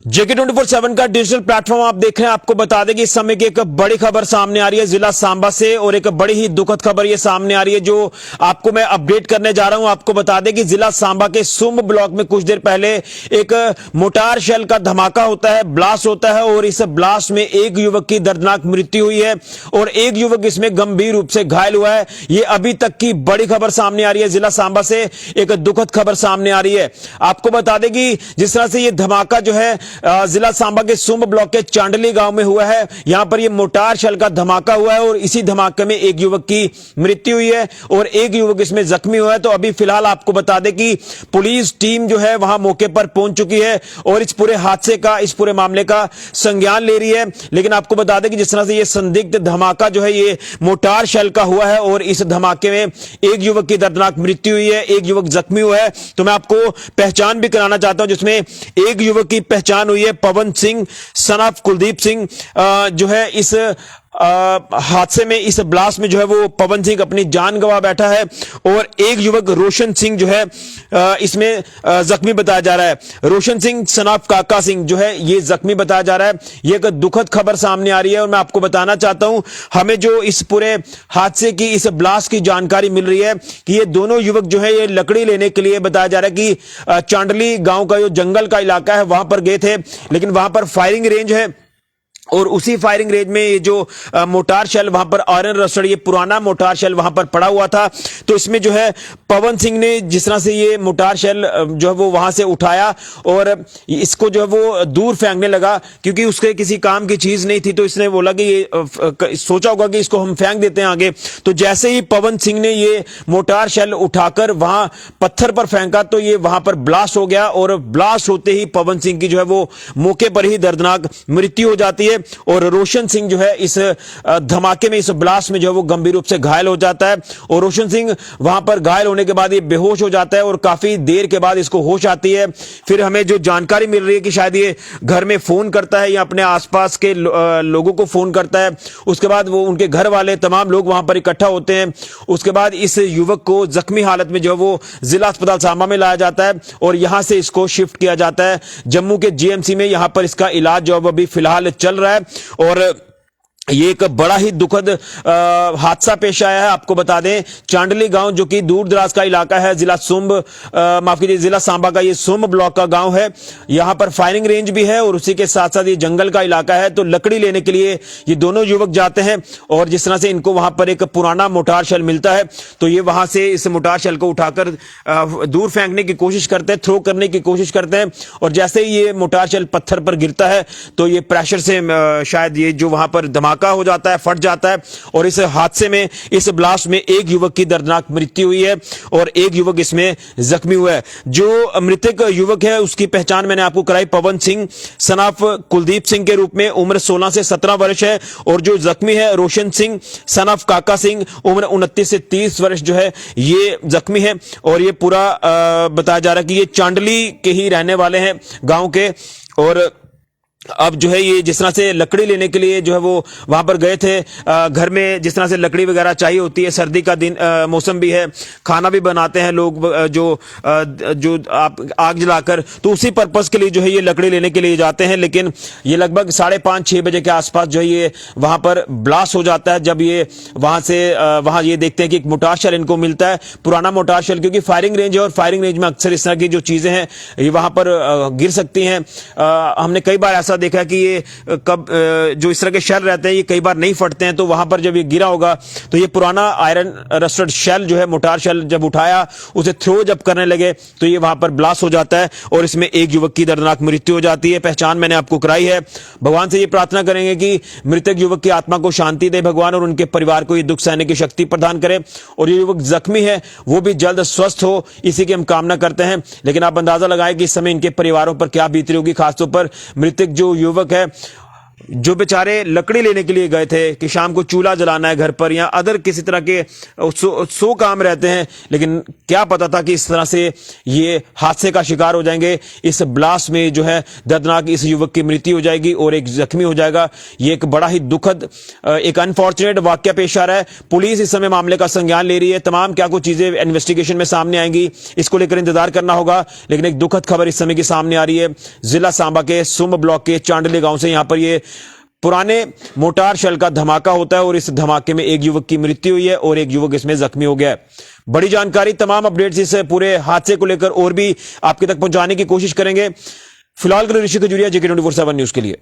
जेके 24/7 का digital platform आप देख रहे हैं। आपको बता दें कि इस समय की एक बड़ी खबर सामने आ रही है जिला सांबा से, और एक बड़ी ही दुखद खबर ये सामने आ रही है जो आपको मैं अपडेट करने जा रहा हूं। आपको बता दें कि जिला सांबा के सुंब ब्लॉक में कुछ देर पहले एक मोटार शेल का धमाका होता है, ब्लास्ट होता है, और इस ब्लास्ट में एक युवक की दर्दनाक मृत्यु हुई है और एक युवक इसमें गंभीर रूप से घायल हुआ है। ये अभी तक की बड़ी खबर सामने आ रही है। जिला सांबा से एक दुखद खबर सामने आ रही है। आपको बता दें कि जिस तरह से ये धमाका जो है जिला सांबा के सुंब ब्लॉक के चांडली गांव में हुआ है, यहां पर यह मोटार शेल का धमाका हुआ है और इसी धमाके में एक युवक की मृत्यु हुई है और एक युवक इसमें जख्मी हुआ है। तो अभी फिलहाल आपको बता दें कि पुलिस टीम जो है वहां मौके पर पहुंच चुकी है और इस पूरे हादसे का, इस पूरे मामले का संज्ञान ले रही है। लेकिन आपको बता दें कि जिस तरह से यह संदिग्ध धमाका जो है ये मोटार शेल का हुआ है और इस धमाके में एक युवक की दर्दनाक मृत्यु हुई है, एक युवक जख्मी हुआ है। तो मैं आपको पहचान भी कराना चाहता हूं, जिसमें एक युवक की पहचान हुई है पवन सिंह सन ऑफ कुलदीप सिंह, जो है इस हादसे में, इस ब्लास्ट में जो है वो पवन सिंह अपनी जान गंवा बैठा है और एक युवक रोशन सिंह जो है इसमें जख्मी बताया जा रहा है। रोशन सिंह सन ऑफ काका सिंह जो है ये जख्मी बताया जा रहा है। ये एक दुखद खबर सामने आ रही है और मैं आपको बताना चाहता हूं, हमें जो इस पूरे हादसे की, इस ब्लास्ट की जानकारी मिल रही है कि ये दोनों युवक जो है ये लकड़ी लेने के लिए, बताया जा रहा है कि चांडली गांव का जो जंगल का इलाका है वहां पर गए थे, लेकिन वहां पर फायरिंग रेंज है और उसी फायरिंग रेंज में ये जो मोटार शेल वहां पर आयरन रस्टेड, ये पुराना मोटार शेल वहां पर पड़ा हुआ था। तो इसमें जो है पवन सिंह ने जिस तरह से ये मोटार शेल जो है वो वहां से उठाया और इसको जो है वो दूर फेंकने लगा, क्योंकि उसके किसी काम की चीज नहीं थी। तो इसने बोला कि ये सोचा होगा कि इसको हम फेंक देते हैं आगे। तो जैसे ही पवन सिंह ने ये मोटार शेल उठाकर वहां पत्थर पर फेंका तो ये वहां पर ब्लास्ट हो गया और ब्लास्ट होते ही पवन सिंह की जो है वो मौके पर ही दर्दनाक मृत्यु हो जाती है और रोशन सिंह जो है इस धमाके में, इस ब्लास्ट में जो है वो गंभीर रूप से घायल हो जाता है। और रोशन सिंह वहां पर घायल होने के बाद ये बेहोश हो जाता है और काफी देर के बाद इसको होश आती है। फिर हमें जो जानकारी मिल रही है कि शायद ये घर में फोन करता है या अपने आसपास के लोगों को फोन करता है। उसके बाद वो उनके घर वाले तमाम लोग वहां पर इकट्ठा होते हैं। उसके बाद इस युवक को जख्मी हालत में जो है वो जिला अस्पताल सांबा में लाया जाता है और यहां से इसको शिफ्ट किया जाता है जम्मू के जीएमसी में। यहां पर इसका इलाज जो है अभी फिलहाल चल रहा है और ये एक बड़ा ही दुखद हादसा पेश आया है। आपको बता दें चांडली गांव जो कि दूर दराज का इलाका है, जिला सुंब माफ कीजिए जिला सांबा का ये सुंब ब्लॉक का गांव है। यहां पर फायरिंग रेंज भी है और उसी के साथ साथ ये जंगल का इलाका है। तो लकड़ी लेने के लिए ये दोनों युवक जाते हैं और जिस तरह से इनको वहां पर एक पुराना मोटार शेल मिलता है तो ये वहां से इस मोटार शेल को उठाकर दूर फेंकने की कोशिश करते हैं, थ्रो करने की कोशिश करते हैं। और जैसे ही ये मोटार शेल पत्थर पर गिरता है तो ये प्रेशर से शायद ये जो वहां पर धमाका हो जाता है, फट जाता है और इस हादसे में, इस ब्लास्ट में एक युवक की दर्दनाक मृत्यु हुई है और एक युवक इसमें जख्मी हुआ है। जो मृतक युवक है उसकी पहचान मैंने आपको कराई पवन सिंह सन ऑफ कुलदीप सिंह के रूप में, उम्र 16 से 17 वर्ष है। और जो जख्मी है रोशन सिंह सन ऑफ काका सिंह, उम्र 29 से 30 वर्ष जो है ये जख्मी है। और ये पूरा बताया जा रहा है कि ये चांडली के ही रहने वाले हैं गांव के। और अब जो है ये जिस तरह से लकड़ी लेने के लिए जो है वो वहां पर गए थे, घर में जिस तरह से लकड़ी वगैरह चाहिए होती है, सर्दी का दिन मौसम भी है, खाना भी बनाते हैं लोग जो आप आग जलाकर, तो उसी पर्पस के लिए जो है ये लकड़ी लेने के लिए जाते हैं। लेकिन ये लगभग 5:30-6 बजे के आसपास जो है ये वहां पर ब्लास्ट हो जाता है। जब ये वहां से वहां ये देखते हैं कि एक मोटार शेल इनको मिलता है, पुराना मोटार शेल, क्योंकि फायरिंग रेंज है और फायरिंग रेंज में अक्सर इस तरह की जो चीजें हैं ये वहां पर गिर सकती हैं। हमने कई बार ऐसा देखा कि ये कब जो इस तरह के शेल रहते हैं ये कई बार नहीं फटते हैं। तो वहां पर जब ये गिरा होगा तो ये पुराना आयरन रस्टेड शेल जो है, मोटार शेल जब उठाया, उसे थ्रो जब करने लगे तो ये वहां पर ब्लास्ट हो जाता है और इसमें एक युवक की दर्दनाक मृत्यु हो जाती है। पहचान मैंने आपको कराई है। भगवान से ये प्रार्थना करेंगे कि मृतक युवक की आत्मा को शांति दे भगवान और उनके परिवार को ये दुख सहने की शक्ति प्रदान करे और ये युवक जख्मी है वो भी जल्द स्वस्थ हो, इसी की हम कामना करते हैं। लेकिन आप अंदाजा लगाएं कि इस समय इनके परिवारों पर क्या बीत रही होगी, खासतौर पर मृतक जो युवक है जो बेचारे लकड़ी लेने के लिए गए थे कि शाम को चूल्हा जलाना है घर पर या अदर किसी तरह के सो काम रहते हैं, लेकिन क्या पता था कि इस तरह से ये हादसे का शिकार हो जाएंगे। इस ब्लास्ट में जो है दर्दनाक इस युवक की मृत्यु हो जाएगी और एक जख्मी हो जाएगा। ये एक बड़ा ही दुखद, एक अनफॉर्चुनेट वाकया पेश आ रहा है। पुलिस इस समय मामले का संज्ञान ले रही है। तमाम क्या कुछ चीजें इन्वेस्टिगेशन में सामने आएंगी, इसको लेकर इंतजार करना होगा। लेकिन एक दुखद खबर इस समय की सामने आ रही है जिला सांबा के सुम ब्लॉक के चांडले गांव से। यहां पर ये पुराने मोटार शेल का धमाका होता है और इस धमाके में एक युवक की मृत्यु हुई है और एक युवक इसमें जख्मी हो गया है। बड़ी जानकारी, तमाम अपडेट्स इस पूरे हादसे को लेकर और भी आपके तक पहुंचाने की कोशिश करेंगे। फिलहाल के लिए ऋषि खजूरिया, JK 24/7 न्यूज के लिए।